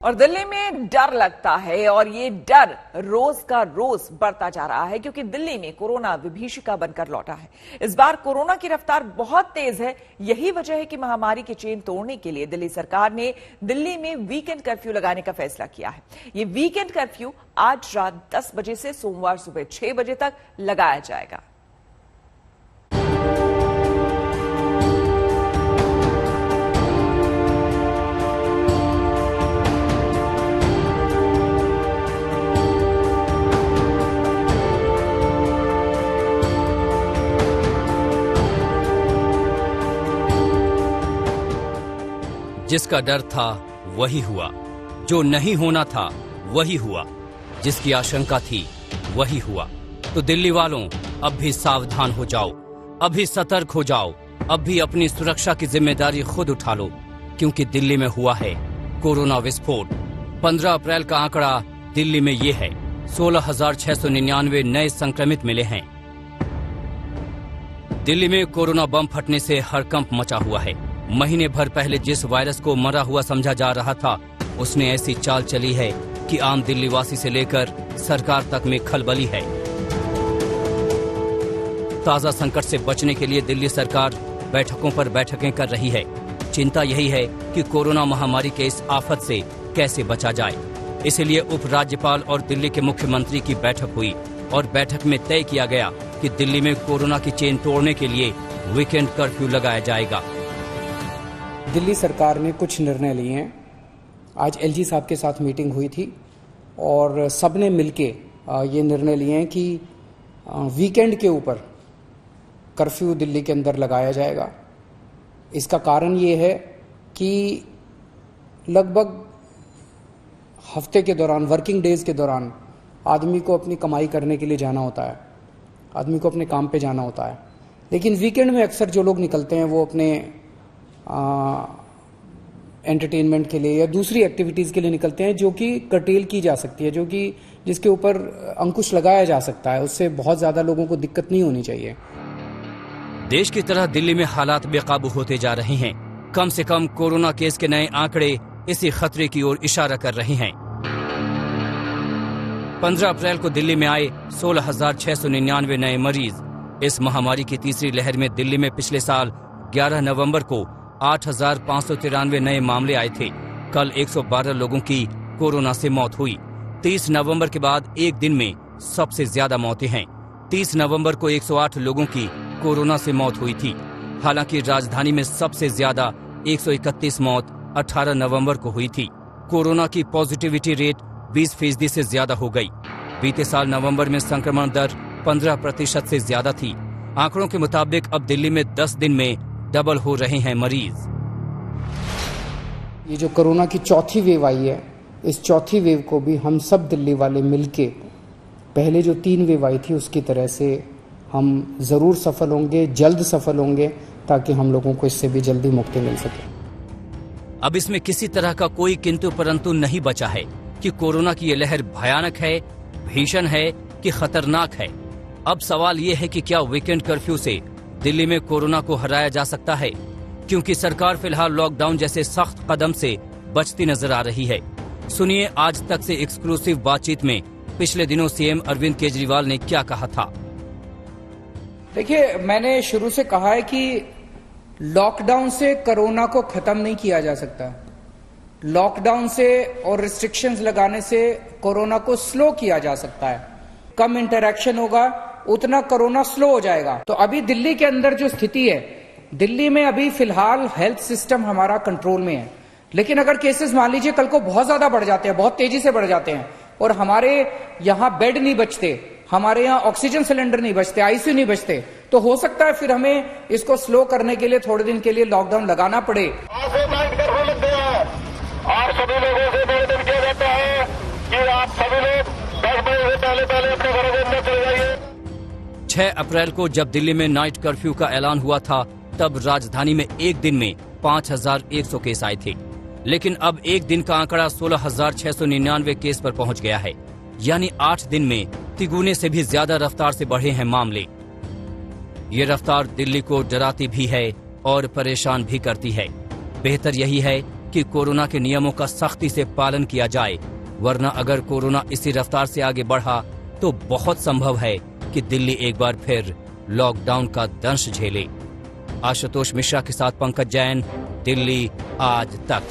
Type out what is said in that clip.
और दिल्ली में डर लगता है और ये डर रोज का रोज बढ़ता जा रहा है क्योंकि दिल्ली में कोरोना विभीषिका बनकर लौटा है। इस बार कोरोना की रफ्तार बहुत तेज है। यही वजह है कि महामारी की चेन तोड़ने के लिए दिल्ली सरकार ने दिल्ली में वीकेंड कर्फ्यू लगाने का फैसला किया है। ये वीकेंड कर्फ्यू आज रात 10 बजे से सोमवार सुबह 6 बजे तक लगाया जाएगा। जिसका डर था वही हुआ, जो नहीं होना था वही हुआ, जिसकी आशंका थी वही हुआ। तो दिल्ली वालों, अब भी सावधान हो जाओ, अभी सतर्क हो जाओ, अब भी अपनी सुरक्षा की जिम्मेदारी खुद उठा लो, क्योंकि दिल्ली में हुआ है कोरोना विस्फोट। 15 अप्रैल का आंकड़ा दिल्ली में ये है, 16,699 नए संक्रमित मिले हैं। दिल्ली में कोरोना बम फटने से हड़कंप मचा हुआ है। महीने भर पहले जिस वायरस को मरा हुआ समझा जा रहा था, उसने ऐसी चाल चली है कि आम दिल्लीवासी से लेकर सरकार तक में खलबली है। ताजा संकट से बचने के लिए दिल्ली सरकार बैठकों पर बैठकें कर रही है। चिंता यही है कि कोरोना महामारी के इस आफत से कैसे बचा जाए। इसलिए उपराज्यपाल और दिल्ली के मुख्यमंत्री की बैठक हुई और बैठक में तय किया गया कि दिल्ली में कोरोना की चेन तोड़ने के लिए वीकेंड कर्फ्यू लगाया जाएगा। दिल्ली सरकार ने कुछ निर्णय लिए हैं। आज एलजी साहब के साथ मीटिंग हुई थी और सबने मिलके ये निर्णय लिए हैं कि वीकेंड के ऊपर कर्फ्यू दिल्ली के अंदर लगाया जाएगा। इसका कारण ये है कि लगभग हफ्ते के दौरान, वर्किंग डेज के दौरान आदमी को अपनी कमाई करने के लिए जाना होता है, आदमी को अपने काम पे जाना होता है। लेकिन वीकेंड में अक्सर जो लोग निकलते हैं वो अपने एंटरटेनमेंट के लिए या दूसरी एक्टिविटीज के लिए निकलते हैं, जो कि कर्टेल की जा सकती है, जो कि जिसके ऊपर अंकुश लगाया जा सकता है। उससे बहुत ज्यादा लोगों को दिक्कत नहीं होनी चाहिए। देश की तरह दिल्ली में हालात बेकाबू होते जा रहे हैं। कम से कम कोरोना केस के नए आंकड़े इसी खतरे की ओर इशारा कर रहे हैं। 15 अप्रैल को दिल्ली में आए 16,699 नए मरीज। इस महामारी की तीसरी लहर में दिल्ली में पिछले साल 11 नवंबर को 8,593 नए मामले आए थे। कल 112 लोगों की कोरोना से मौत हुई। 30 नवंबर के बाद एक दिन में सबसे ज्यादा मौतें हैं। 30 नवंबर को 108 लोगों की कोरोना से मौत हुई थी। हालांकि राजधानी में सबसे ज्यादा 131 मौत 18 नवंबर को हुई थी। कोरोना की पॉजिटिविटी रेट 20% से ज्यादा हो गई। बीते साल नवंबर में संक्रमण दर 15% से ज्यादा थी। आंकड़ों के मुताबिक अब दिल्ली में 10 दिन में डबल हो रहे हैं मरीज। ये जो कोरोना की चौथी वेव आई है, इस चौथी वेव को भी हम सब दिल्ली वाले मिलके पहले जो 3 वेव आई थी उसकी तरह से हम जरूर सफल होंगे, जल्द सफल होंगे, ताकि हम लोगों को इससे भी जल्दी मुक्ति मिल सके। अब इसमें किसी तरह का कोई किंतु परंतु नहीं बचा है कि कोरोना की ये लहर भयानक है, भीषण है कि खतरनाक है। अब सवाल ये है कि क्या वीकेंड कर्फ्यू से दिल्ली में कोरोना को हराया जा सकता है, क्योंकि सरकार फिलहाल लॉकडाउन जैसे सख्त कदम से बचती नजर आ रही है। सुनिए आज तक से एक्सक्लूसिव बातचीत में पिछले दिनों सीएम अरविंद केजरीवाल ने क्या कहा था। देखिए, मैंने शुरू से कहा है कि लॉकडाउन से कोरोना को खत्म नहीं किया जा सकता। लॉकडाउन से और रिस्ट्रिक्शंस लगाने से कोरोना को स्लो किया जा सकता है। कम इंटरैक्शन होगा, उतना कोरोना स्लो हो जाएगा। तो अभी दिल्ली के अंदर जो स्थिति है, दिल्ली में अभी फिलहाल हेल्थ सिस्टम हमारा कंट्रोल में है। लेकिन अगर केसेस मान लीजिए कल को बहुत ज्यादा बढ़ जाते हैं, बहुत तेजी से बढ़ जाते हैं और हमारे यहाँ बेड नहीं बचते, हमारे यहाँ ऑक्सीजन सिलेंडर नहीं बचते, आईसीयू नहीं बचते, तो हो सकता है फिर हमें इसको स्लो करने के लिए थोड़े दिन के लिए लॉकडाउन लगाना पड़े। और सभी लोगों से निवेदन किया जाता है कि आप सभी लोग 10 बजे से पहले अपने घरों के अंदर चले जाइए। 6 अप्रैल को जब दिल्ली में नाइट कर्फ्यू का ऐलान हुआ था, तब राजधानी में एक दिन में 5,100 केस आए थे। लेकिन अब एक दिन का आंकड़ा 16,699 केस पर पहुंच गया है। यानी 8 दिन में तिगुने से भी ज्यादा रफ्तार से बढ़े हैं मामले। ये रफ्तार दिल्ली को डराती भी है और परेशान भी करती है। बेहतर यही है कि कोरोना के नियमों का सख्ती से पालन किया जाए, वरना अगर कोरोना इसी रफ्तार से आगे बढ़ा तो बहुत संभव है कि दिल्ली एक बार फिर लॉकडाउन का दंश झेले। आशुतोष मिश्रा के साथ पंकज जैन, दिल्ली आज तक।